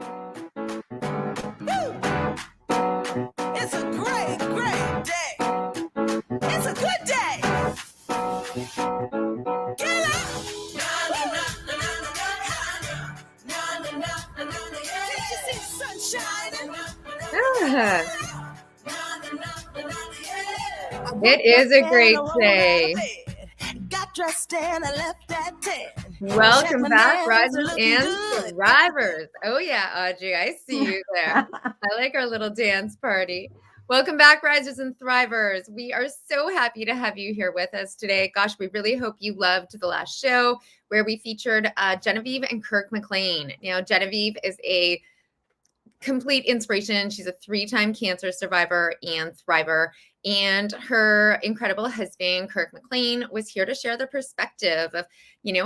It's a great, great day. It's a good day. Get up. Can't you see the sun shining? It is a great day. Got dressed and I left at 10. Welcome back, risers and thrivers. Oh yeah, Audrey, I see you there. I like our little dance party. Welcome back, risers and thrivers. We are so happy to have you here with us today. Gosh, we really hope you loved the last show where we featured Genevieve and Kirk McLean. Now, Genevieve is a complete inspiration. She's a 3-time cancer survivor and thriver. And her incredible husband, Kirk McLean, was here to share the perspective of,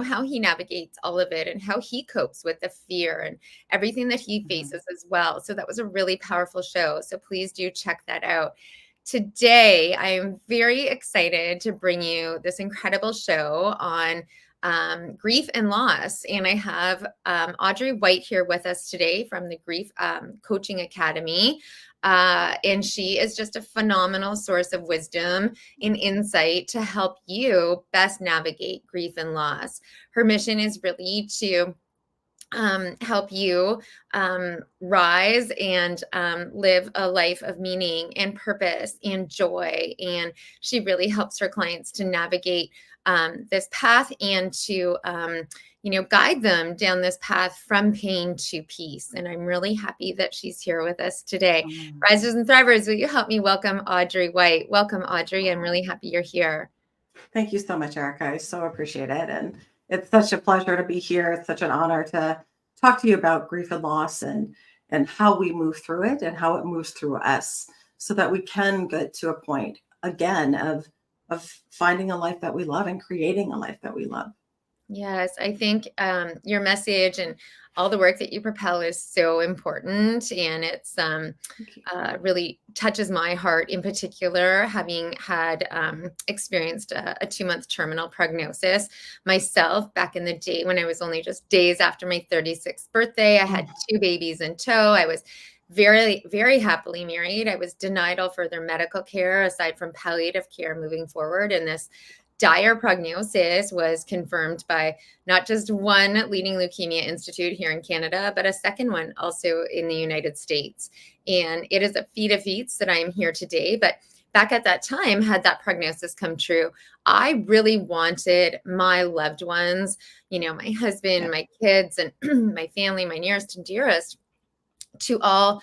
how he navigates all of it and how he copes with the fear and everything that he faces as well. So that was a really powerful show. So please do check that out. Today, I am very excited to bring you this incredible show on grief and loss. And I have Audrey White here with us today from the Grief Coaching Academy. And she is just a phenomenal source of wisdom and insight to help you best navigate grief and loss. Her mission is really to help you rise and live a life of meaning and purpose and joy. And she really helps her clients to navigate this path and to, guide them down this path from pain to peace. And I'm really happy that she's here with us today. Risers and thrivers, will you help me welcome Audrey White? Welcome, Audrey. I'm really happy you're here. Thank you so much, Erica. I so appreciate it. And it's such a pleasure to be here. It's such an honor to talk to you about grief and loss and how we move through it and how it moves through us so that we can get to a point, again, of finding a life that we love and creating a life that we love. Yes, I think your message and all the work that you propel is so important. And it's really touches my heart in particular, having had experienced a 2-month terminal prognosis myself back in the day when I was only just days after my 36th birthday. I had 2 babies in tow. I was very, very happily married. I was denied all further medical care aside from palliative care moving forward. And this dire prognosis was confirmed by not just one leading leukemia institute here in Canada, but a second one also in the United States. And it is a feat of feats that I am here today. But back at that time, had that prognosis come true, I really wanted my loved ones, my husband, my kids, and my family, my nearest and dearest, to all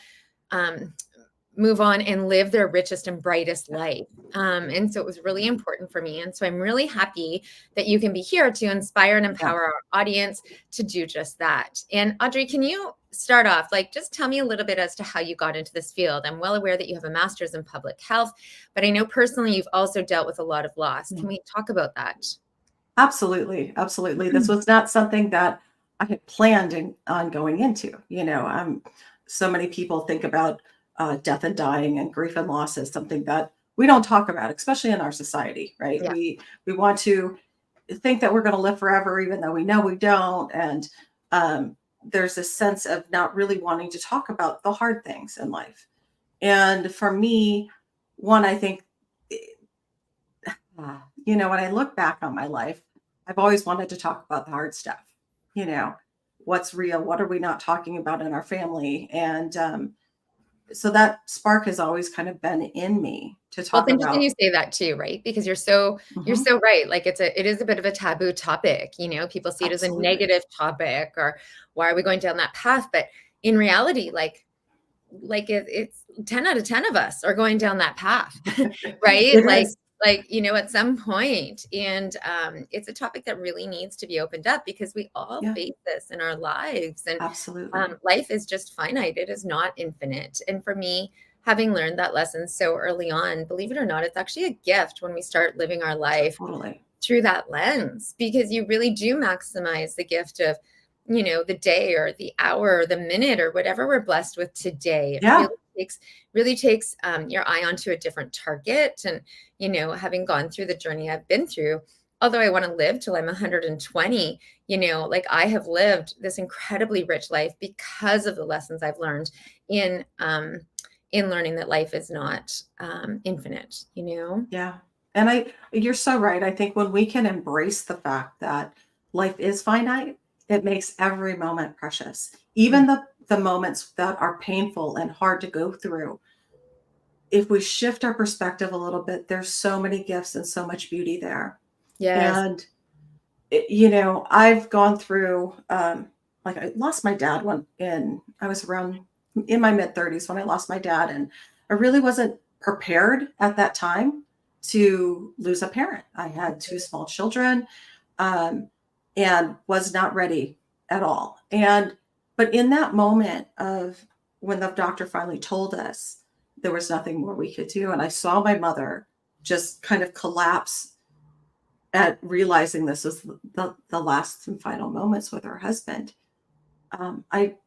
move on and live their richest and brightest life. And so it was really important for me. And so I'm really happy that you can be here to inspire and empower our audience to do just that. And Audrey, can you start off, just tell me a little bit as to how you got into this field? I'm well aware that you have a master's in public health, but I know personally you've also dealt with a lot of loss. Can we talk about that? Absolutely. Absolutely. This was not something that I had planned on going into. So many people think about death and dying and grief and loss is something that we don't talk about, especially in our society, right? Yeah. We want to think that we're going to live forever, even though we know we don't. And there's this sense of not really wanting to talk about the hard things in life. And for me, I think, when I look back on my life, I've always wanted to talk about the hard stuff. What's real? What are we not talking about in our family? And so that spark has always kind of been in me to talk about. Well, it's interesting you say that too, right? Because you're so right. It is a bit of a taboo topic. People see it as a negative topic, or why are we going down that path? But in reality, it's 10 out of 10 of us are going down that path, right? At some point. And it's a topic that really needs to be opened up because we all face this in our lives. And absolutely, life is just finite. It is not infinite. And for me, having learned that lesson so early on, believe it or not, it's actually a gift when we start living our life through that lens, because you really do maximize the gift of, the day or the hour or the minute or whatever we're blessed with today. It really takes your eye onto a different target. And, having gone through the journey I've been through, although I want to live till I'm 120, like I have lived this incredibly rich life because of the lessons I've learned in learning that life is not infinite, Yeah. And you're so right. I think when we can embrace the fact that life is finite, it makes every moment precious. Even the moments that are painful and hard to go through. If we shift our perspective a little bit, there's so many gifts and so much beauty there. Yes. And I've gone through like I lost my dad I was around in my mid 30s when I lost my dad, and I really wasn't prepared at that time to lose a parent. I had two small children, and was not ready at all. But in that moment of when the doctor finally told us there was nothing more we could do, and I saw my mother just kind of collapse at realizing this was the last and final moments with her husband.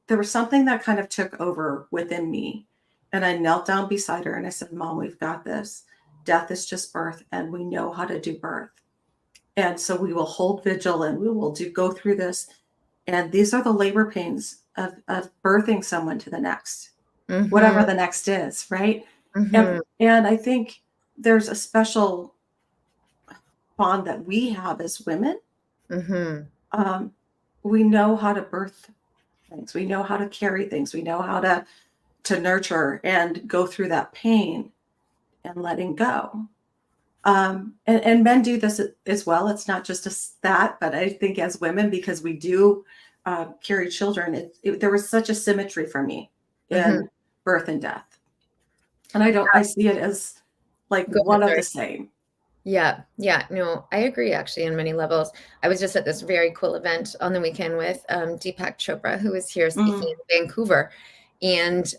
There was something that kind of took over within me, and I knelt down beside her and I said, "Mom, we've got this. Death is just birth, and we know how to do birth. And so we will hold vigil and we will go through this. And these are the labor pains of birthing someone to the next, whatever the next is, right?" And I think there's a special bond that we have as women. We know how to birth things. We know how to carry things. We know how to nurture and go through that pain and letting go. And men do this as well. It's not just that, but I think as women, because we do carry children, there was such a symmetry for me in birth and death. And I see it as like one of the same. Yeah. No, I agree actually on many levels. I was just at this very cool event on the weekend with Deepak Chopra, who was here speaking in Vancouver. And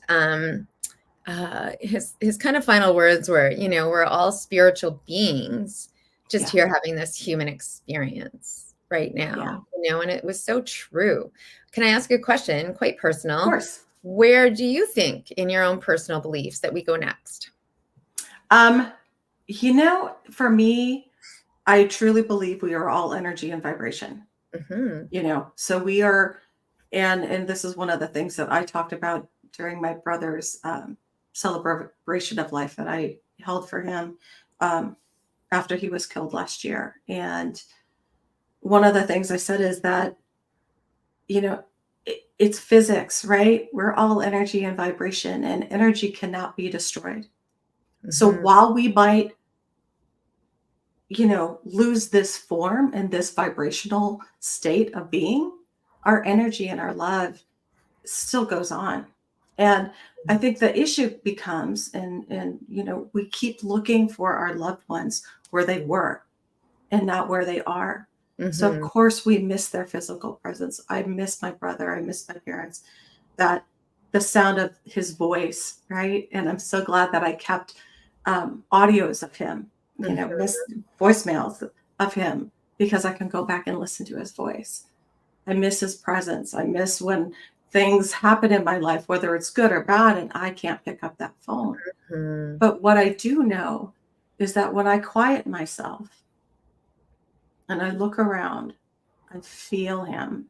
his kind of final words were, we're all spiritual beings just here having this human experience right now, and it was so true. Can I ask a question, quite personal? Of course. Where do you think in your own personal beliefs that we go next? For me, I truly believe we are all energy and vibration, so we are, and this is one of the things that I talked about during my brother's celebration of life that I held for him after he was killed last year. And one of the things I said is that, it's physics, right? We're all energy and vibration, and energy cannot be destroyed. So while we might, lose this form and this vibrational state of being, our energy and our love still goes on. And I think the issue becomes, and we keep looking for our loved ones where they were and not where they are. So of course we miss their physical presence. I miss my brother. I miss my parents. That the sound of his voice, right? And I'm so glad that I kept audios of him, voicemails of him, because I can go back and listen to his voice. I miss his presence. I miss when things happen in my life, whether it's good or bad, and I can't pick up that phone. But what I do know is that when I quiet myself and I look around, I feel him.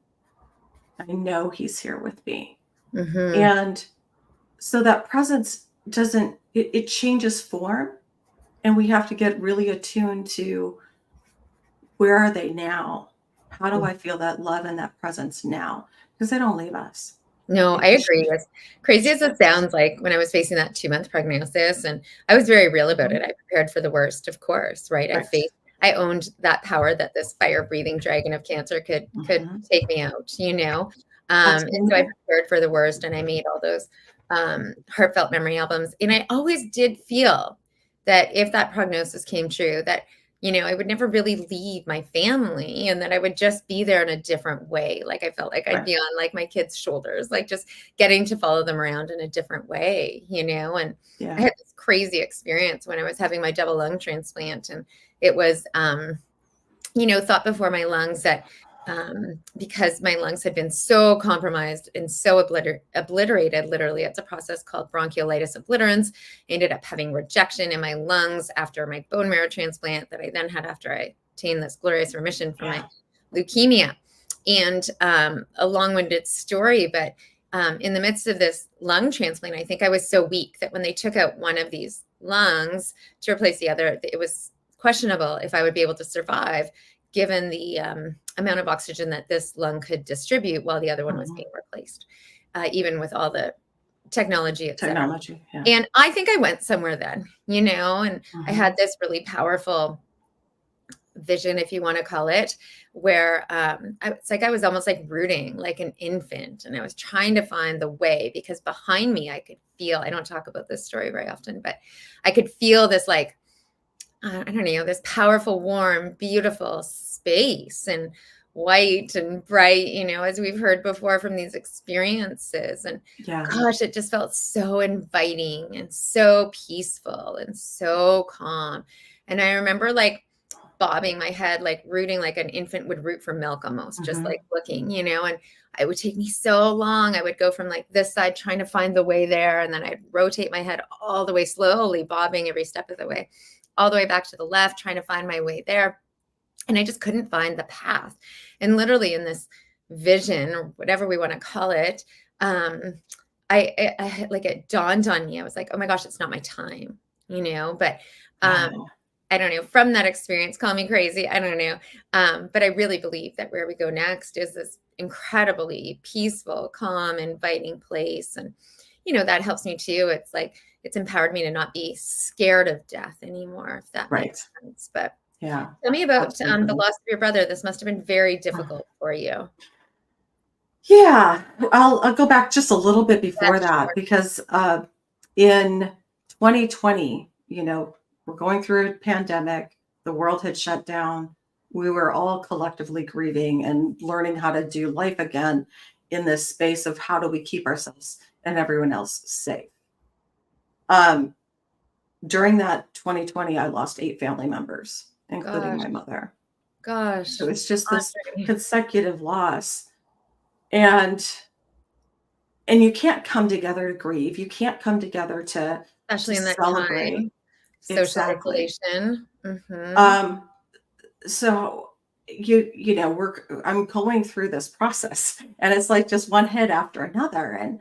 I know he's here with me. And so that presence it changes form, and we have to get really attuned to, where are they now? How do I feel that love and that presence now? Because they don't leave us. No, I agree. As crazy as it sounds, like when I was facing that 2-month prognosis, and I was very real about it. I prepared for the worst, of course, right? I owned that power that this fire-breathing dragon of cancer could take me out, and so I prepared for the worst, and I made all those heartfelt memory albums. And I always did feel that if that prognosis came true, that I would never really leave my family, and that I would just be there in a different way. Like I felt like I'd be on like my kids' shoulders, like just getting to follow them around in a different way, and I had this crazy experience when I was having my double lung transplant, and it was, thought before my lungs that because my lungs had been so compromised and so obliterated. Literally, it's a process called bronchiolitis obliterans. I ended up having rejection in my lungs after my bone marrow transplant that I then had after I attained this glorious remission from my leukemia. And a long-winded story, but in the midst of this lung transplant, I think I was so weak that when they took out one of these lungs to replace the other, it was questionable if I would be able to survive given the amount of oxygen that this lung could distribute while the other one was being replaced, even with all the technology, et cetera. Yeah. And I think I went somewhere then, and I had this really powerful vision, if you want to call it, where it's like I was almost like rooting like an infant, and I was trying to find the way, because behind me I could feel, I don't talk about this story very often, but I could feel this like, I don't know, this powerful, warm, beautiful space and white and bright, as we've heard before from these experiences. And gosh, it just felt so inviting and so peaceful and so calm. And I remember like bobbing my head, like rooting like an infant would root for milk almost, just like looking, and it would take me so long. I would go from like this side trying to find the way there, and then I'd rotate my head all the way slowly, bobbing every step of the way, all the way back to the left, trying to find my way there. And I just couldn't find the path. And literally in this vision, or whatever we want to call it, I like, it dawned on me. I was like, oh my gosh, it's not my time, but I don't know, from that experience, call me crazy, I don't know. But I really believe that where we go next is this incredibly peaceful, calm, inviting place. And, that helps me too. It's like, it's empowered me to not be scared of death anymore, if that makes sense. But tell me about the loss of your brother. This must have been very difficult for you. Yeah, I'll go back just a little bit before that, because in 2020, we're going through a pandemic. The world had shut down. We were all collectively grieving and learning how to do life again in this space of how do we keep ourselves and everyone else safe. During that 2020, I lost 8 family members, including my mother. Gosh. So it's just this consecutive loss. And you can't come together to grieve. You can't come together to especially in that celebrate. Time. Social isolation. So I'm going through this process, and it's like just one hit after another.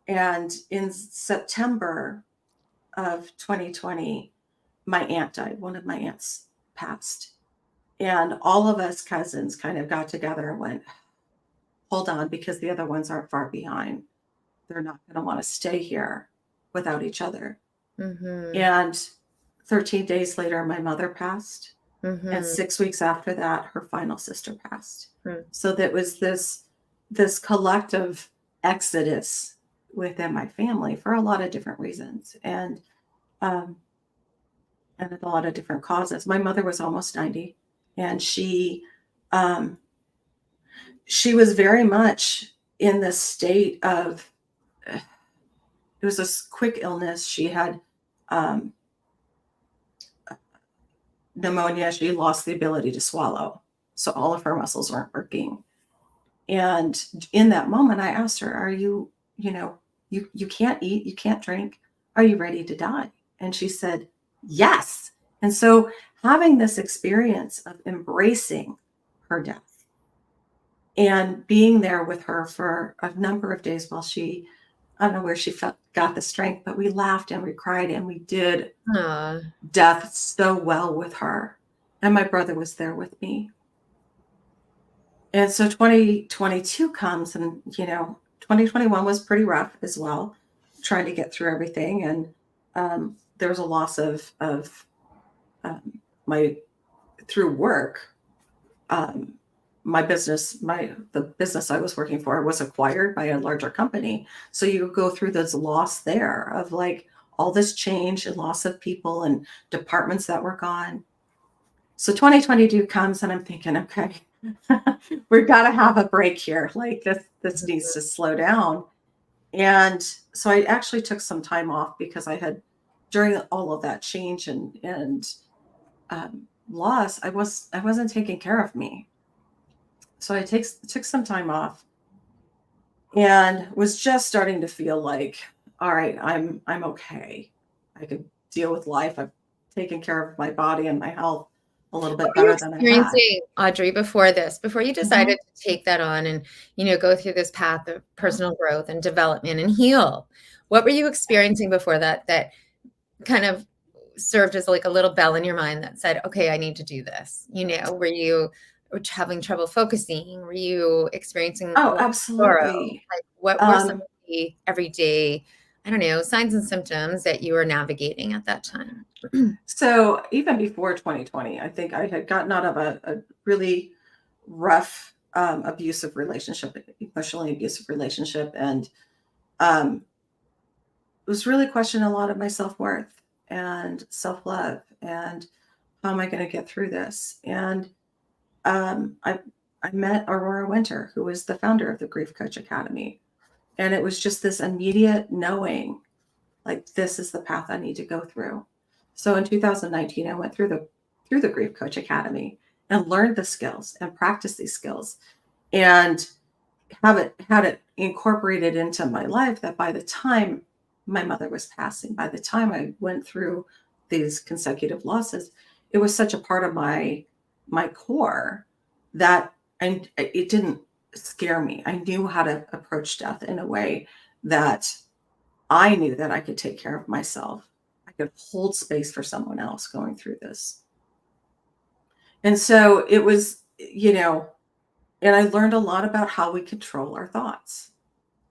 And in September of 2020, my aunt died. One of my aunts passed, and all of us cousins kind of got together and went, hold on, because the other ones aren't far behind. They're not going to want to stay here without each other. And 13 days later, my mother passed. And 6 weeks after that, her final sister passed. So that was this collective exodus within my family for a lot of different reasons, and a lot of different causes. My mother was almost 90, and she was very much in this state of, it was a quick illness. She had pneumonia. She lost the ability to swallow. So all of her muscles weren't working. And in that moment, I asked her, are you, you can't eat, you can't drink. Are you ready to die? And she said, yes. And so having this experience of embracing her death and being there with her for a number of days while she, I don't know where she got the strength, but we laughed and we cried and we did death so well with her. And my brother was there with me. And so 2022 comes, and 2021 was pretty rough as well, trying to get through everything. And there was a loss of my, through work, my business, the business I was working for was acquired by a larger company. So you go through this loss there of like all this change and loss of people and departments that were gone. So 2022 comes, and I'm thinking, okay, we've got to have a break here. Like this needs to slow down. And so I actually took some time off, because I had, during all of that change and loss, I wasn't taking care of me. So I took some time off and was just starting to feel like, all right, I'm okay. I could deal with life. I've taken care of my body and my health a little bit What were you better than I had. experiencing, Audrey, before you decided to take that on and, go through this path of personal growth and development and heal? What were you experiencing before that kind of served as like a little bell in your mind that said, okay, I need to do this? Were you having trouble focusing? Were you experiencing Oh, sorrow? absolutely. Like, what were some of the everyday, I don't know, signs and symptoms that you were navigating at that time? So even before 2020, I think I had gotten out of a really rough, abusive relationship, emotionally abusive relationship, and um, was really questioning a lot of my self-worth and self-love and how am I going to get through this? And um, I, I met Aurora Winter, who was the founder of the Grief Coach Academy. And it was just this immediate knowing, like, this is the path I need to go through. So in 2019, I went through the Grief Coach Academy and learned the skills and practiced these skills and had it incorporated into my life that by the time my mother was passing, by the time I went through these consecutive losses, it was such a part of my core that it didn't scare me. I knew how to approach death in a way that I knew that I could take care of myself. I could hold space for someone else going through this. And so it was, and I learned a lot about how we control our thoughts.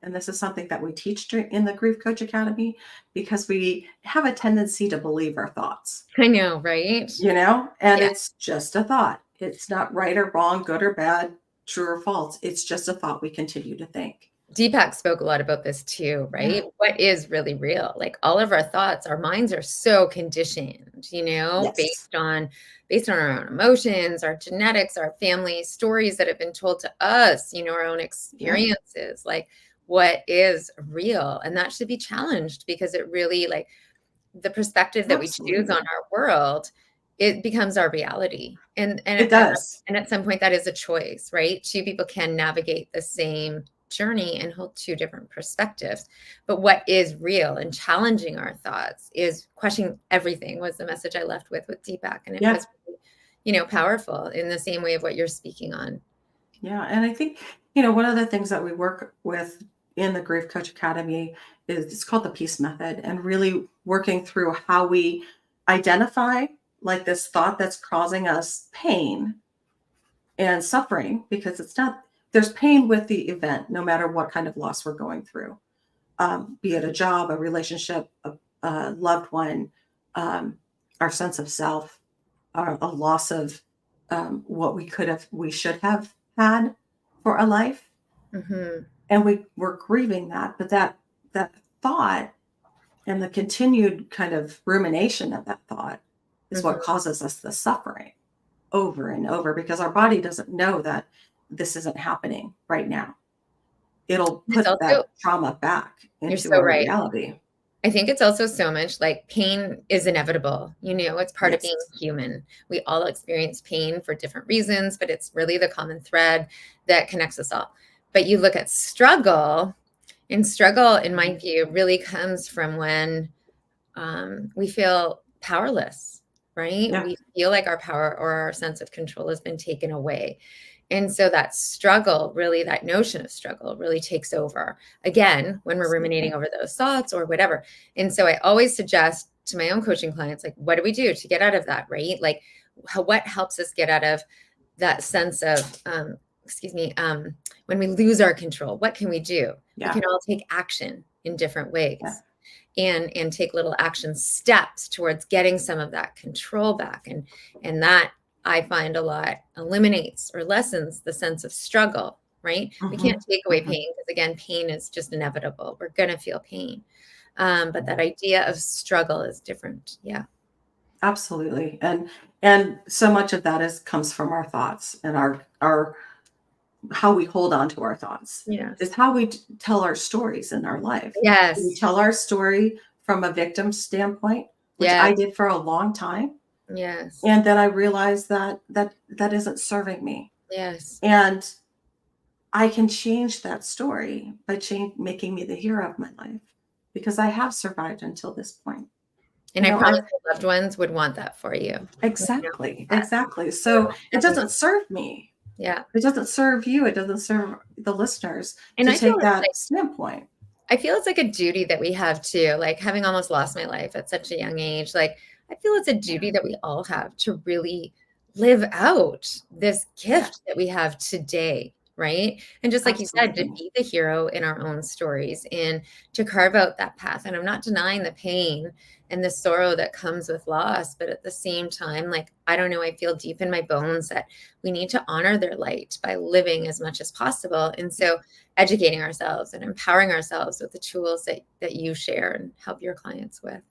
And this is something that we teach in the Grief Coach Academy because we have a tendency to believe our thoughts. I know, right? And it's just a thought. It's not right or wrong, good or bad, true or false. It's just a thought we continue to think. Deepak spoke a lot about this too, right? Yeah. What is really real? Like all of our thoughts, our minds are so conditioned, Yes. based on our own emotions, our genetics, our family stories that have been told to us, our own experiences, like what is real. And that should be challenged because it really, like, the perspective that Absolutely. we choose on our world, it becomes our reality. And it does. And at some point that is a choice, right? Two people can navigate the same journey and hold two different perspectives. But what is real and challenging our thoughts is questioning everything was the message I left with Deepak. And it was, powerful in the same way of what you're speaking on. Yeah. And I think, one of the things that we work with in the Grief Coach Academy is it's called the peace method, and really working through how we identify like this thought that's causing us pain and suffering, because there's pain with the event, no matter what kind of loss we're going through, be it a job, a relationship, a loved one, our sense of self, a loss of what we should have had for a life. Mm-hmm. And we're grieving that, but that thought and the continued kind of rumination of that thought is what causes us the suffering over and over, because our body doesn't know that this isn't happening right now. It'll put that trauma back into our reality. I think it's also so much like pain is inevitable. It's part of being human. We all experience pain for different reasons, but it's really the common thread that connects us all. But you look at struggle, and struggle, in my view, really comes from when we feel powerless, right? Yeah. We feel like our power or our sense of control has been taken away. And so that struggle, really, that notion of struggle really takes over again when we're ruminating over those thoughts or whatever. And so I always suggest to my own coaching clients, like, what do we do to get out of that, right? Like, what helps us get out of that sense of, when we lose our control, what can we do? Yeah. We can all take action in different ways. Yeah. And take little action steps towards getting some of that control back. And that, I find, a lot eliminates or lessens the sense of struggle, right? We can't take away pain because, again, pain is just inevitable. We're going to feel pain. But that idea of struggle is different. Yeah. Absolutely. And so much of that comes from our thoughts and our how we hold on to our thoughts. Is how we tell our stories in our life. Yes. We tell our story from a victim standpoint, which I did for a long time. Yes. And then I realized that isn't serving me. Yes. And I can change that story by making me the hero of my life, because I have survived until this point. And I promise your loved ones would want that for you. Exactly. Yeah. Exactly. So it doesn't serve me. Yeah. It doesn't serve you. It doesn't serve the listeners And to I feel take that standpoint. I feel it's like a duty that we have too, like having almost lost my life at such a young age. Like, I feel it's a duty that we all have to really live out this gift that we have today. Right. And just like you said, to be the hero in our own stories and to carve out that path. And I'm not denying the pain and the sorrow that comes with loss. But at the same time, like, I don't know, I feel deep in my bones that we need to honor their light by living as much as possible. And so educating ourselves and empowering ourselves with the tools that you share and help your clients with.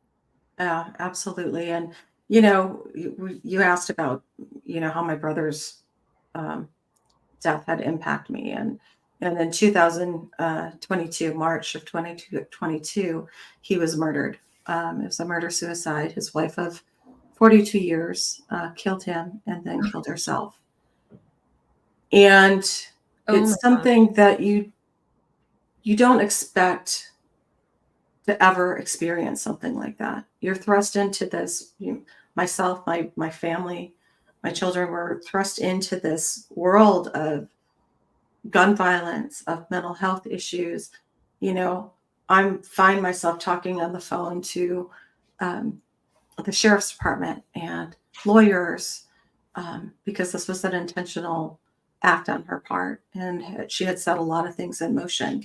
Yeah, absolutely. And, you asked about, how my brother's death had impacted me. And in 2022, March of 2022, he was murdered. It was a murder-suicide. His wife of 42 years killed him and then killed herself. And it's something that you don't expect to ever experience something like that. You're thrust into this, myself, my family, my children were thrust into this world of gun violence, of mental health issues. I find myself talking on the phone to the sheriff's department and lawyers because this was an intentional act on her part, and she had set a lot of things in motion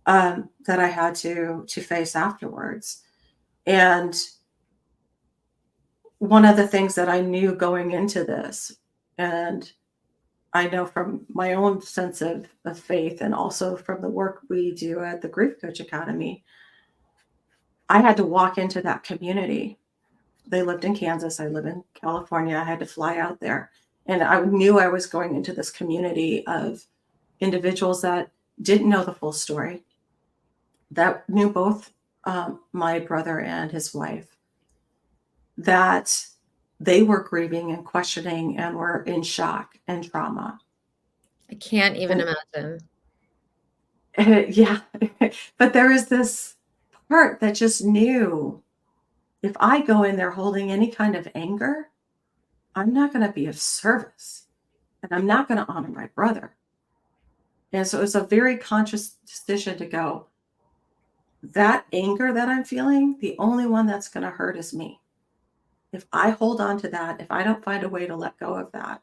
that I had to face afterwards. And one of the things that I knew going into this, and I know from my own sense of faith and also from the work we do at the Grief Coach Academy, I had to walk into that community. They lived in Kansas. I live in California. I had to fly out there. And I knew I was going into this community of individuals that didn't know the full story, that knew both my brother and his wife, that they were grieving and questioning and were in shock and trauma. I can't even imagine. Yeah. But there is this part that just knew, if I go in there holding any kind of anger, I'm not going to be of service and I'm not going to honor my brother. And so it's a very conscious decision to go, that anger that I'm feeling, the only one that's going to hurt is me. If I hold on to that, if I don't find a way to let go of that,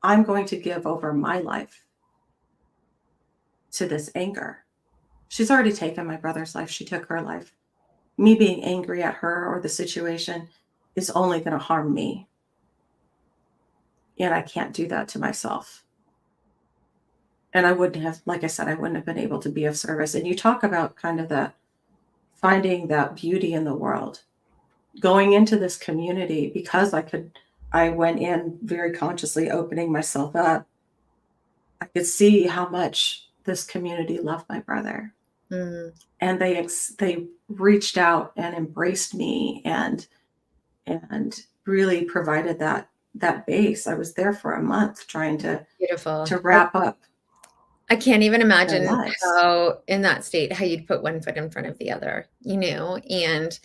I'm going to give over my life to this anger. She's already taken my brother's life. She took her life. Me being angry at her or the situation is only going to harm me. And I can't do that to myself. And I wouldn't have, like I said, I wouldn't have been able to be of service. And you talk about kind of that, finding that beauty in the world, going into this community, because I went in very consciously opening myself up. I could see how much this community loved my brother. Mm. And they reached out and embraced me and really provided that base. I was there for a month trying to wrap up. I can't even imagine how in that state, how you'd put one foot in front of the other, and,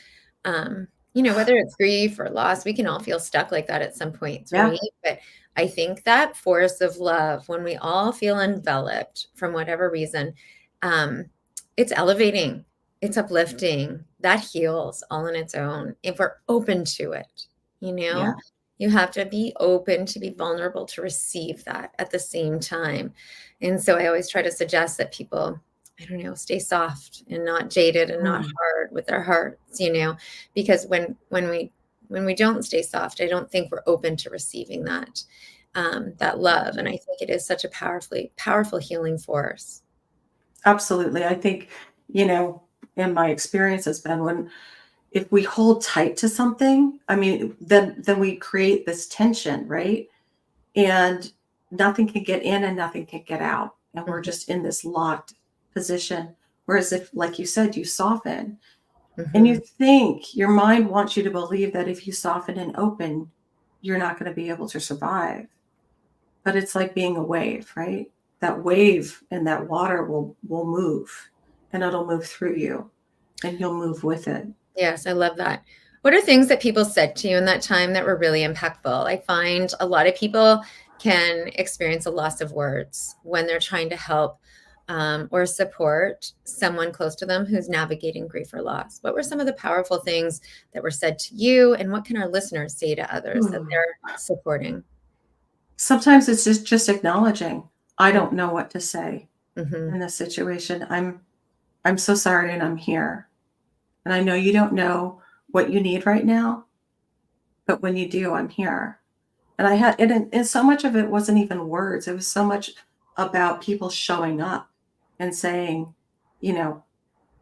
whether it's grief or loss, we can all feel stuck like that at some point, right? But I think that force of love, when we all feel enveloped from whatever reason, it's elevating, it's uplifting, that heals all on its own. If we're open to it, you have to be open to be vulnerable to receive that at the same time. And so I always try to suggest that people, stay soft and not jaded and not hard with their hearts, because when we don't stay soft, I don't think we're open to receiving that love. And I think it is such a powerful healing force. Absolutely. I think, in my experience has been if we hold tight to something, then we create this tension, right? And nothing can get in and nothing can get out. And we're just in this locked position. Whereas if, like you said, you soften and you think, your mind wants you to believe that if you soften and open, you're not going to be able to survive. But it's like being a wave, right? that wave and that water will move, and it'll move through you, and you'll move with it. Yes, I love that. What are things that people said to you in that time that were really impactful? I find a lot of people can experience a loss of words when they're trying to help or support someone close to them who's navigating grief or loss. What were some of the powerful things that were said to you, and what can our listeners say to others that they're supporting? Sometimes it's just acknowledging, I don't know what to say Mm-hmm. in this situation. I'm so sorry, and I'm here. And I know you don't know what you need right now, but when you do, I'm here. And and so much of it wasn't even words. It was so much about people showing up and saying, you know,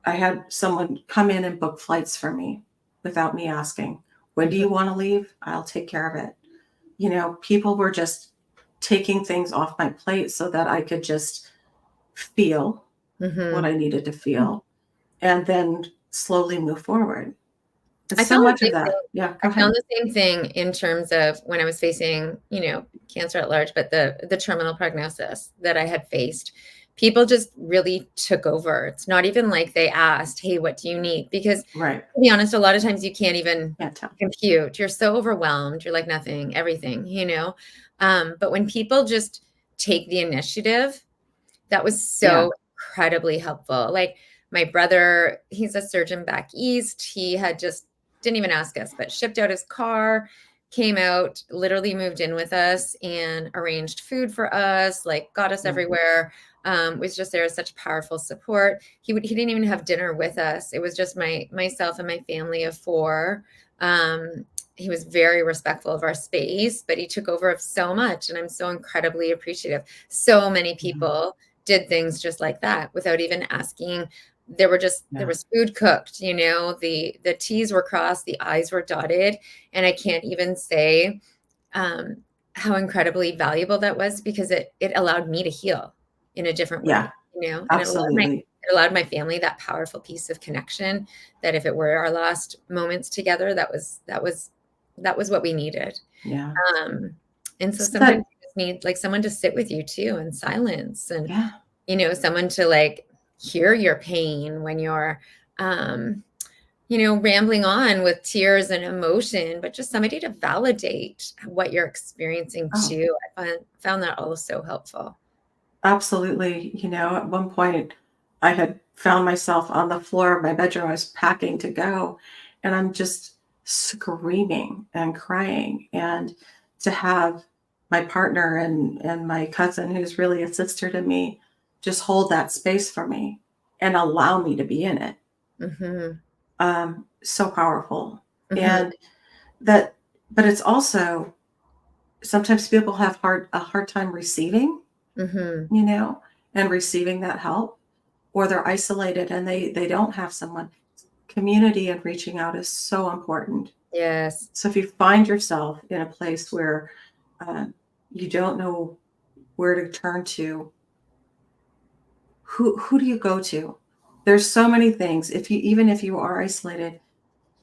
I had someone come in and book flights for me without me asking, when do you want to leave? I'll take care of it. You know, people were just taking things off my plate so that I could just feel Mm-hmm. what I needed to feel and then slowly move forward. I It's so found the much of same that. thing. Yeah, go I ahead. found the same thing in terms of when I was facing, cancer at large, but the terminal prognosis that I had faced. People just really took over. It's not even like they asked, hey, what do you need? Because Right. to be honest, a lot of times you can't even Can't tell. compute. You're so overwhelmed. You're like nothing, everything, But when people just take the initiative, that was so incredibly helpful. Like my brother, he's a surgeon back east. He had just didn't even ask us, but shipped out his car, came out, literally moved in with us and arranged food for us, like got us everywhere. Was just there as such powerful support. He didn't even have dinner with us. It was just myself and my family of 4. He was very respectful of our space, but he took over of so much. And I'm so incredibly appreciative. So many people did things just like that without even asking. There was food cooked, the T's were crossed, the I's were dotted. And I can't even say how incredibly valuable that was, because it allowed me to heal in a different way, Yeah, and absolutely. it allowed my family that powerful piece of connection that if it were our last moments together, that was what we needed. Yeah. And so So sometimes you just need like someone to sit with you too in silence, and someone to like hear your pain when you're rambling on with tears and emotion, but just somebody to validate what you're experiencing too. I found that all so helpful. Absolutely. At one point I had found myself on the floor of my bedroom. I was packing to go, and I'm just screaming and crying. And to have my partner and my cousin, who's really a sister to me, just hold that space for me and allow me to be in it. So powerful. And but it's also, sometimes people have a hard time receiving, and receiving that help, or they're isolated and they don't have someone. Community and reaching out is so important. Yes. So if you find yourself in a place where you don't know where to turn to, who do you go to? There's so many things. Even if you are isolated,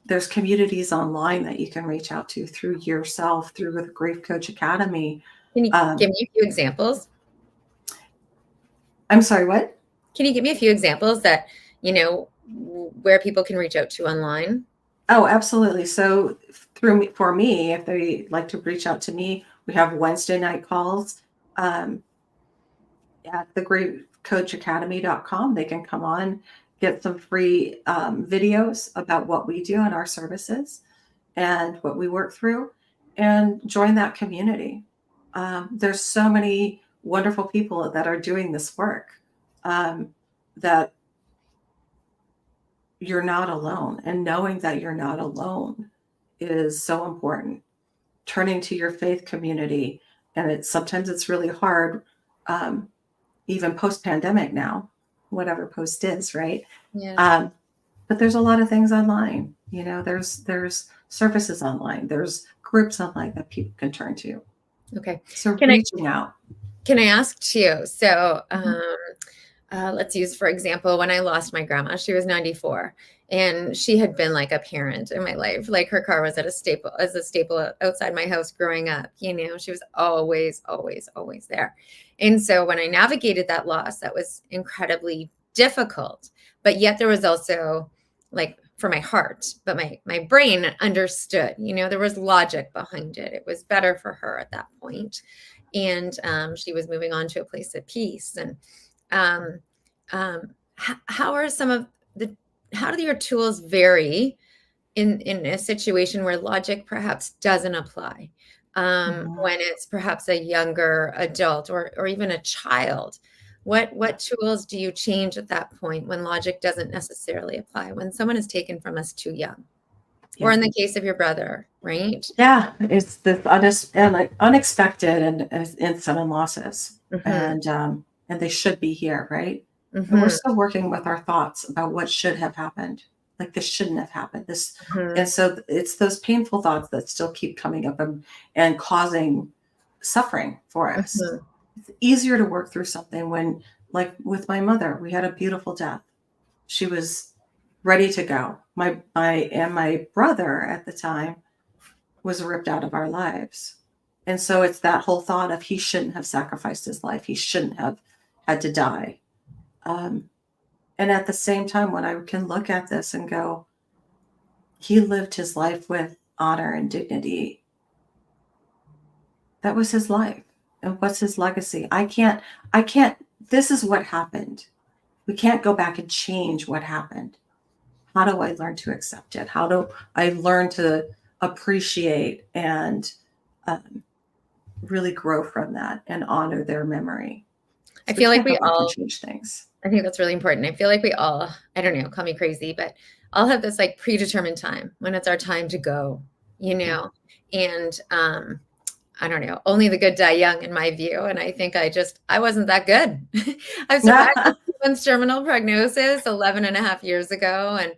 there's communities online that you can reach out to through yourself, through the Grief Coach Academy. Can you give me a few examples? I'm sorry, what? Can you give me a few examples that, where people can reach out to online? Oh, absolutely. So for me, if they like to reach out to me, we have Wednesday night calls at the griefcoachacademy.com. They can come on, get some free videos about what we do and our services and what we work through, and join that community. There's so many wonderful people that are doing this work, that you're not alone, and knowing that you're not alone is so important. Turning to your faith community, and sometimes it's really hard, even post-pandemic now, whatever post is, right? Yeah. But there's a lot of things online. There's services online, there's groups online that people can turn to. Okay. So reaching out. Can I ask too? So let's use, for example, when I lost my grandma, she was 94. And she had been like a parent in my life. Like her car was as a staple outside my house growing up. She was always, always, always there. And so when I navigated that loss, that was incredibly difficult. But yet there was also like for my heart, but my brain understood, there was logic behind it. It was better for her at that point. And she was moving on to a place of peace. And how do your tools vary in a situation where logic perhaps doesn't apply? When it's perhaps a younger adult or even a child, what tools do you change at that point when logic doesn't necessarily apply, when someone is taken from us too young? Yeah. Or in the case of your brother, right? Yeah, it's the unexpected and sudden losses, and they should be here, right? And we're still working with our thoughts about what should have happened. Like this shouldn't have happened. And so it's those painful thoughts that still keep coming up and causing suffering for us. It's easier to work through something when, like with my mother, we had a beautiful death. She was ready to go. My brother at the time was ripped out of our lives. And so it's that whole thought of he shouldn't have sacrificed his life. He shouldn't have had to die. And at the same time, when I can look at this and go, he lived his life with honor and dignity. That was his life. And what's his legacy? I can't, this is what happened. We can't go back and change what happened. How do I learn to accept it? How do I learn to appreciate and really grow from that and honor their memory? I feel like we all change things. I think that's really important. I feel like we all, I don't know, call me crazy, but all have this like predetermined time when it's our time to go, and I don't know, only the good die young in my view. And I think I wasn't that good. I survived with terminal prognosis 11 and a half years ago. And,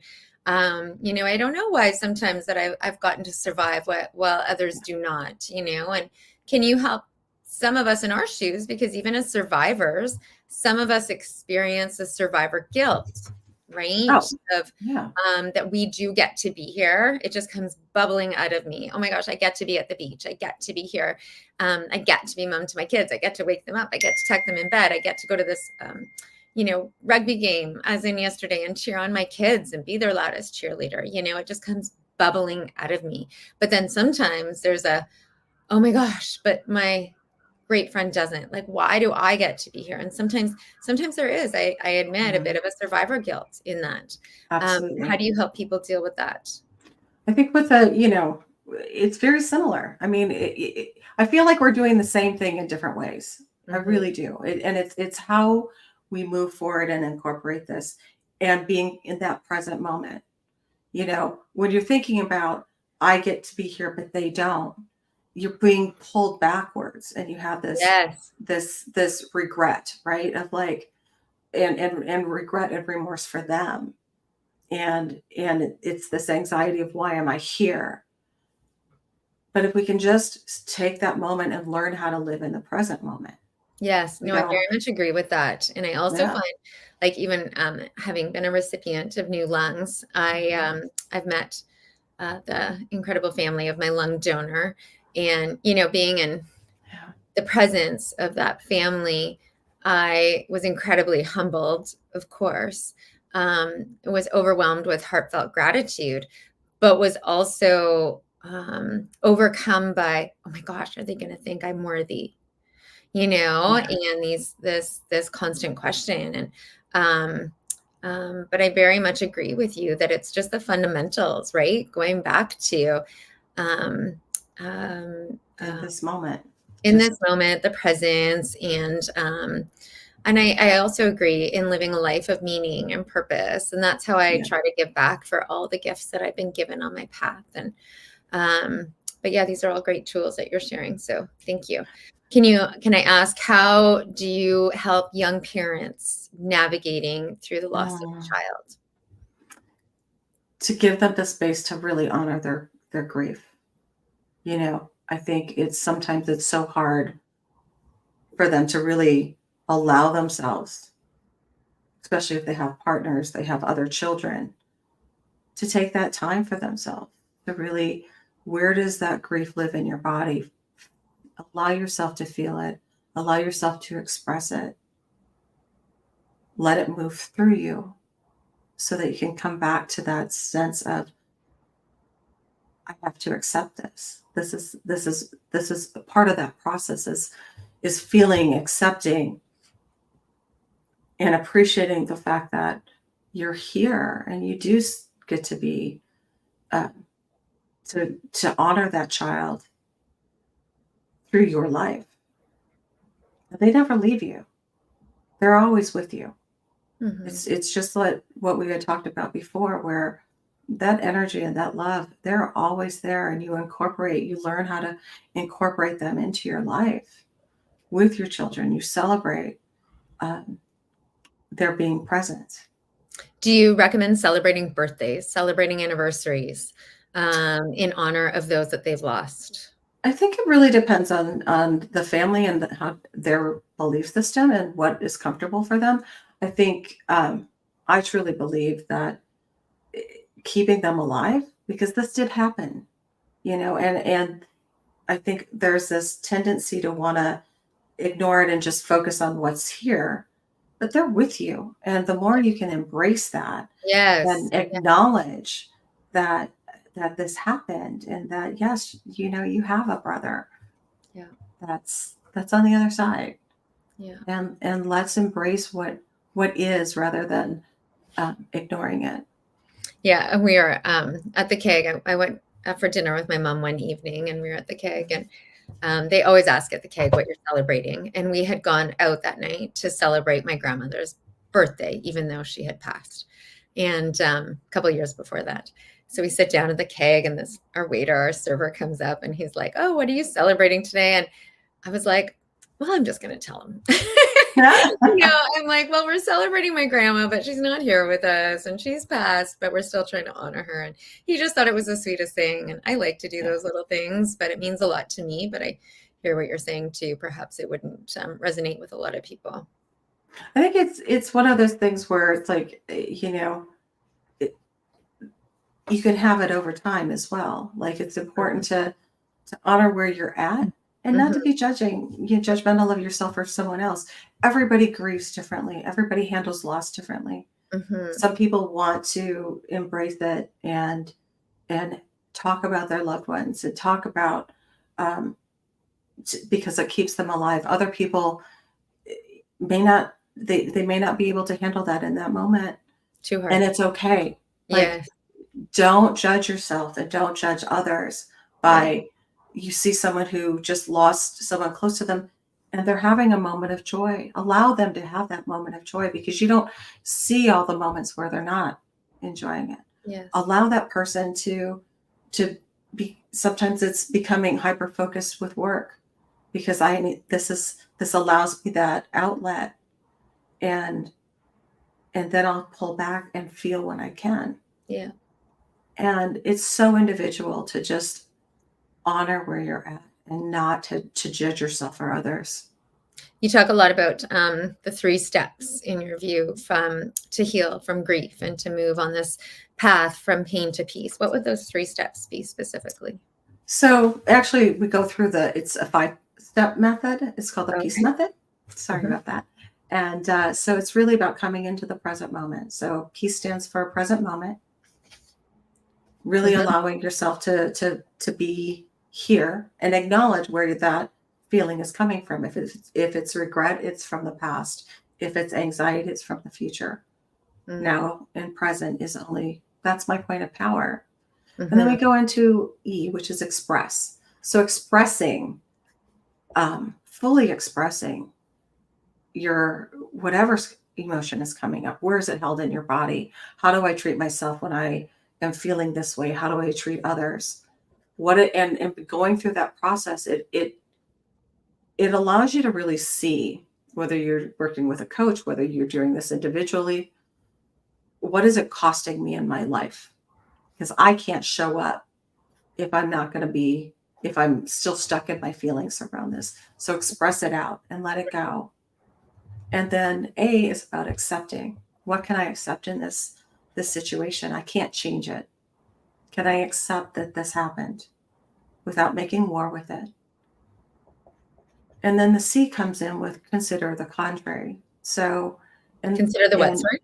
I don't know why sometimes that I've gotten to survive while others do not, and can you help some of us in our shoes? Because even as survivors, some of us experience the survivor guilt, right? That we do get to be here. It just comes bubbling out of me. Oh my gosh, I get to be at the beach. I get to be here. I get to be mom to my kids. I get to wake them up. I get to tuck them in bed. I get to go to this, rugby game as in yesterday and cheer on my kids and be their loudest cheerleader. It just comes bubbling out of me. But then sometimes there's oh my gosh, but my great friend doesn't. Like, why do I get to be here? And sometimes there is, I admit, a bit of a survivor guilt in that. Absolutely. How do you help people deal with that? I think with it's very similar. I mean, I feel like we're doing the same thing in different ways. I really do. And it's how we move forward and incorporate this and being in that present moment. When you're thinking about, I get to be here, but they don't, you're being pulled backwards and you have this regret, right? Of like, and regret and remorse for them. And it's this anxiety of, why am I here? But if we can just take that moment and learn how to live in the present moment. Yes, no, I very much agree with that. And I also find, like, even having been a recipient of new lungs, I've met the incredible family of my lung donor. And, being in the presence of that family, I was incredibly humbled, of course, was overwhelmed with heartfelt gratitude, but was also overcome by, oh my gosh, are they going to think I'm worthy? And this constant question. And but I very much agree with you that it's just the fundamentals, right? Going back to in this moment, the presence. And I also agree in living a life of meaning and purpose. And that's how I try to give back for all the gifts that I've been given on my path. And, but yeah, these are all great tools that you're sharing. So thank you. Can I ask, how do you help young parents navigating through the loss of a child? To give them the space to really honor their grief. I think sometimes it's so hard for them to really allow themselves, especially if they have partners, they have other children, to take that time for themselves to really, where does that grief live in your body? Allow yourself to feel it. Allow yourself to express it. Let it move through you so that you can come back to that sense of, I have to accept this. This is a part of that process is feeling, accepting, and appreciating the fact that you're here and you do get to be uh, to honor that child through your life. They never leave you. They're always with you. Mhm. It's just like what we had talked about before, where that energy and that love, they're always there, and you learn how to incorporate them into your life with your children. You celebrate um, their being present. Do you recommend celebrating birthdays, celebrating anniversaries, in honor of those that they've lost? I think it really depends on the family and how their belief system and what is comfortable for them. I think I truly believe that keeping them alive, because this did happen, and I think there's this tendency to want to ignore it and just focus on what's here, but they're with you, and the more you can embrace that Yes. and acknowledge that this happened, and that yes, you have a brother Yeah. that's on the other side, Yeah. and let's embrace what is, rather than ignoring it. Yeah. And we are at the keg. I went for dinner with my mom one evening, and we were at the keg, and they always ask at the keg what you're celebrating. And we had gone out that night to celebrate my grandmother's birthday, even though she had passed, and a couple of years before that. So we sit down at the keg, and our waiter, our server, comes up, and he's like, "Oh, what are you celebrating today?" And I was like, "Well, I'm just going to tell him." I'm like, "Well, we're celebrating my grandma, but she's not here with us, and she's passed, but we're still trying to honor her." And he just thought it was the sweetest thing. And I like to do those little things, but it means a lot to me. But I hear what you're saying too. Perhaps it wouldn't resonate with a lot of people. I think it's one of those things where it's like, you can have it over time as well. Like, it's important to honor where you're at, and not to be judgmental of yourself or someone else. Everybody grieves differently. Everybody handles loss differently. Mm-hmm. Some people want to embrace it and talk about their loved ones and talk about because it keeps them alive. Other people may not. They may not be able to handle that in that moment, Too hard. and it's okay. Like, Yes. don't judge yourself and don't judge others by you see someone who just lost someone close to them and they're having a moment of joy. Allow them to have that moment of joy, because you don't see all the moments where they're not enjoying it. Yes. Allow that person to be, sometimes it's becoming hyper focused with work, because this allows me that outlet, and then I'll pull back and feel when I can. Yeah. And it's so individual to just honor where you're at and not to judge yourself or others. You talk a lot about the 3 steps in your view to heal from grief and to move on this path from pain to peace. What would those 3 steps be specifically? So actually, we go through it's a 5-step method. It's called the peace method. Sorry about that. And so it's really about coming into the present moment. So peace stands for present moment. Really allowing yourself to be here and acknowledge where that feeling is coming from. If it's regret, it's from the past. If it's anxiety, it's from the future. Now and present that's my point of power. And then we go into E, which is express. So expressing, fully expressing your whatever emotion is coming up. Where is it held in your body? How do I treat myself when I am feeling this way? How do I treat others? And going through that process, it allows you to really see, whether you're working with a coach, whether you're doing this individually, what is it costing me in my life? Because I can't show up if I'm still stuck in my feelings around this. So express it out and let it go. And then A is about accepting. What can I accept in this this situation. I can't change it. Can I accept that this happened without making war with it? And then the C comes in with consider the contrary. So, Consider the what, and sorry?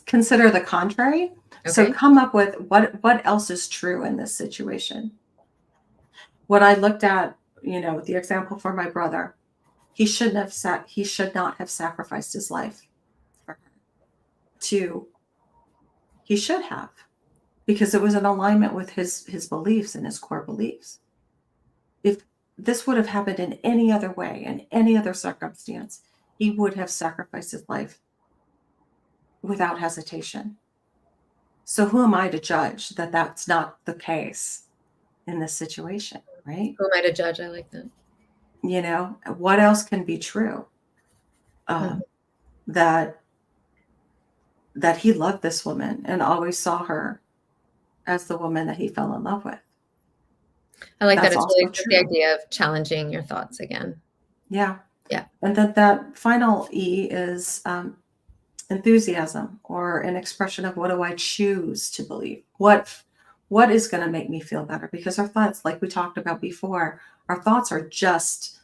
consider the contrary. So Okay. come up with what else is true in this situation. What I looked at, the example for my brother, he should not have sacrificed his life for her. 2, he should have, because it was in alignment with his beliefs and his core beliefs. If this would have happened in any other way, in any other circumstance, he would have sacrificed his life without hesitation. So who am I to judge that that's not the case in this situation, right? Who am I to judge? I like that. What else can be true? That he loved this woman and always saw her as the woman that he fell in love with. I like That's that. It's also really the true. idea of challenging your thoughts again. Yeah. Yeah. And that final E is enthusiasm, or an expression of what do I choose to believe? What is going to make me feel better? Because our thoughts, like we talked about before, our thoughts are just,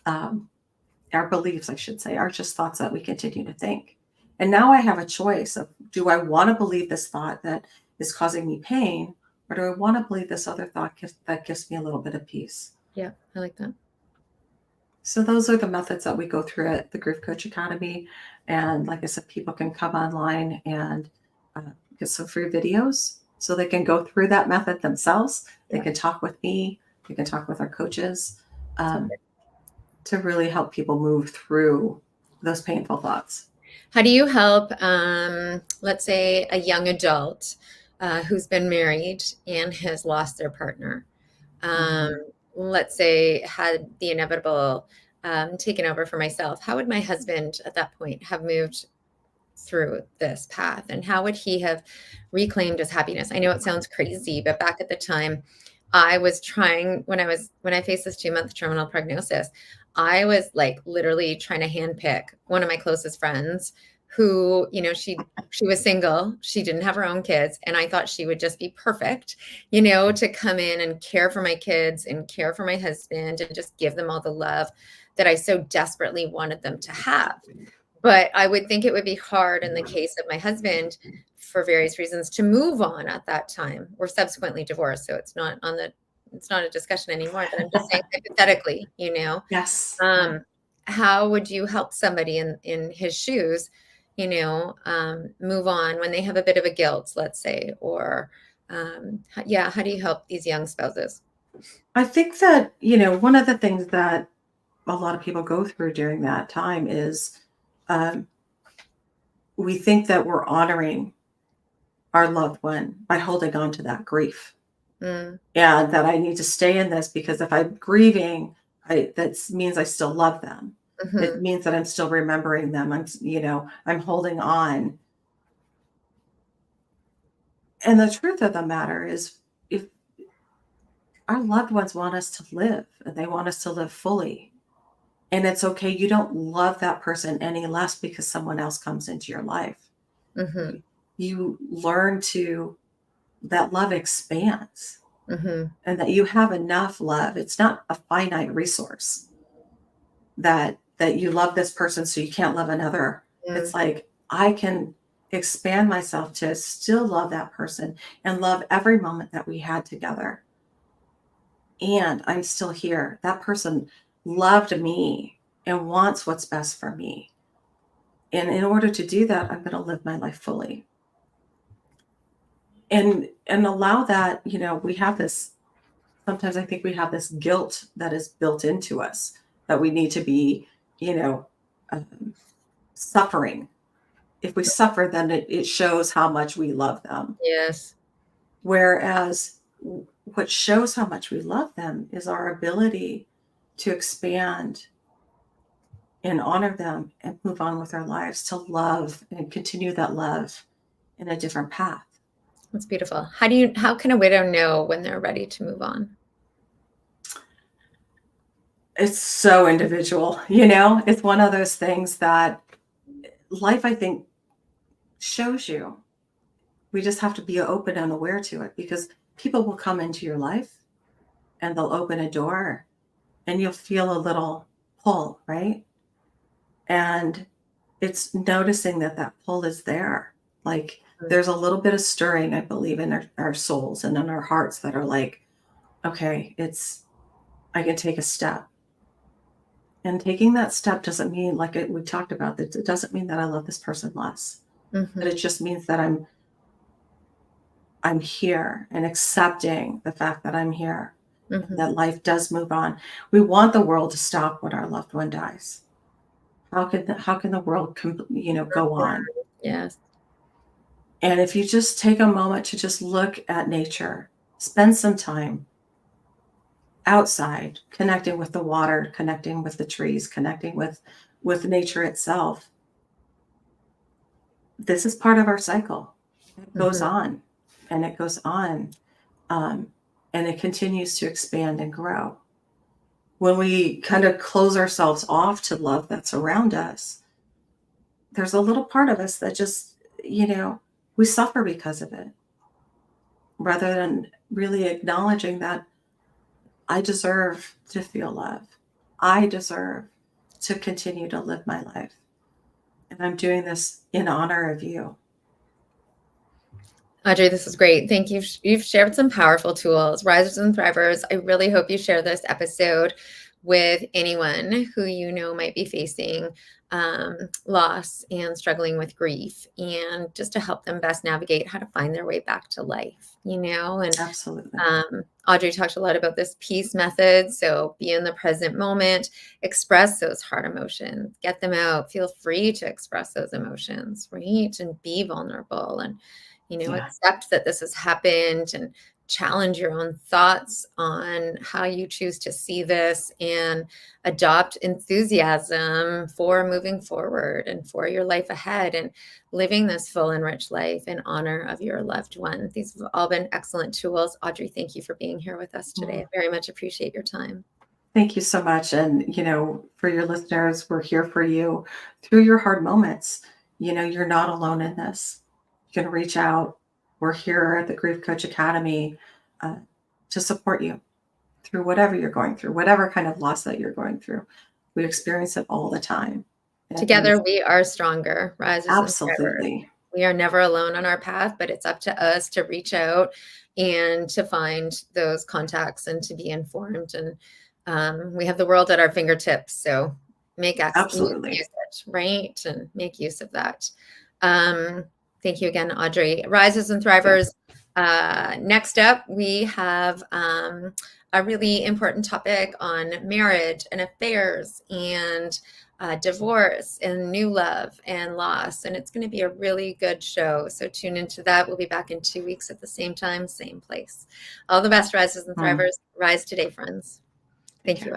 our beliefs, I should say, are just thoughts that we continue to think. And now I have a choice of, do I want to believe this thought that is causing me pain, or do I want to believe this other thought that gives me a little bit of peace? Yeah, I like that. So those are the methods that we go through at the Grief Coach Academy. And like I said, people can come online and get some free videos so they can go through that method themselves. They can talk with me. They can talk with our coaches to really help people move through those painful thoughts. How do you help, let's say, a young adult who's been married and has lost their partner? Let's say had the inevitable taken over for myself. How would my husband at that point have moved through this path, and how would he have reclaimed his happiness? I know it sounds crazy, but back at the time, I was trying, when I faced this 2-month terminal prognosis, I was like literally trying to handpick one of my closest friends who, she was single. She didn't have her own kids. And I thought she would just be perfect, to come in and care for my kids and care for my husband and just give them all the love that I so desperately wanted them to have. But I would think it would be hard in the case of my husband, for various reasons, to move on at that time. We're subsequently divorced, so it's not a discussion anymore, but I'm just saying hypothetically, Yes. How would you help somebody in his shoes, move on when they have a bit of a guilt, let's say, or how do you help these young spouses? I think that, one of the things that a lot of people go through during that time is we think that we're honoring our loved one by holding on to that grief. And that I need to stay in this, because if I'm grieving, that means I still love them. It means that I'm still remembering them. I'm holding on. And the truth of the matter is, if our loved ones want us to live, and they want us to live fully, and it's okay, you don't love that person any less because someone else comes into your life. You learn that love expands, and that you have enough love. It's not a finite resource that you love this person so you can't love another. It's like, I can expand myself to still love that person and love every moment that we had together. And I'm still here. That person loved me and wants what's best for me. And in order to do that, I'm going to live my life fully. And allow that, we have this, sometimes I think we have this guilt that is built into us, that we need to be, suffering. If we suffer, then it shows how much we love them. Yes. Whereas what shows how much we love them is our ability to expand and honor them and move on with our lives, to love and continue that love in a different path. That's beautiful. How can a widow know when they're ready to move on? It's so individual, it's one of those things that life, I think, shows you. We just have to be open and aware to it, because people will come into your life and they'll open a door and you'll feel a little pull, right? And it's noticing that that pull is there. Like there's a little bit of stirring, I believe, in our souls and in our hearts that are like, okay, I can take a step. And taking that step doesn't mean, like we talked about, that it doesn't mean that I love this person less. Mhm. But it just means that I'm here and accepting the fact that I'm here, Mhm. that life does move on. We want the world to stop when our loved one dies. How can the world go on? Yes. And if you just take a moment to just look at nature, spend some time outside, connecting with the water, connecting with the trees, connecting with nature itself. This is part of our cycle. It goes Mhm. on and it goes on, and it continues to expand and grow. When we kind of close ourselves off to love that's around us, there's a little part of us that just, we suffer because of it, rather than really acknowledging that I deserve to feel love. I deserve to continue to live my life. And I'm doing this in honor of you. Audrey, this is great. Thank you. You've shared some powerful tools. Risers and Thrivers, I really hope you share this episode with anyone who you know might be facing loss and struggling with grief, and just to help them best navigate how to find their way back to life, and Absolutely. Audrey talked a lot about this peace method. So be in the present moment, express those hard emotions, get them out, feel free to express those emotions, right? And be vulnerable, and Yeah. accept that this has happened, and challenge your own thoughts on how you choose to see this, and adopt enthusiasm for moving forward and for your life ahead, and living this full and rich life in honor of your loved one. These have all been excellent tools. Audrey, thank you for being here with us today. I very much appreciate your time. Thank you so much. And, for your listeners, we're here for you through your hard moments. You're not alone in this. You can reach out. We're here at the Grief Coach Academy to support you through whatever you're going through, whatever kind of loss that you're going through. We experience it all the time. And Together, we are stronger, risers and thrivers. absolutely. We are never alone on our path, but it's up to us to reach out and to find those contacts and to be informed. And we have the world at our fingertips. So Absolutely. use it, right? And make use of that. Thank you again, Audrey. Risers and Thrivers. Next up, we have a really important topic on marriage and affairs and divorce and new love and loss. And it's going to be a really good show. So tune into that. We'll be back in 2 weeks at the same time, same place. All the best, Risers and Thrivers. Rise today, friends. Thank you, Audrey.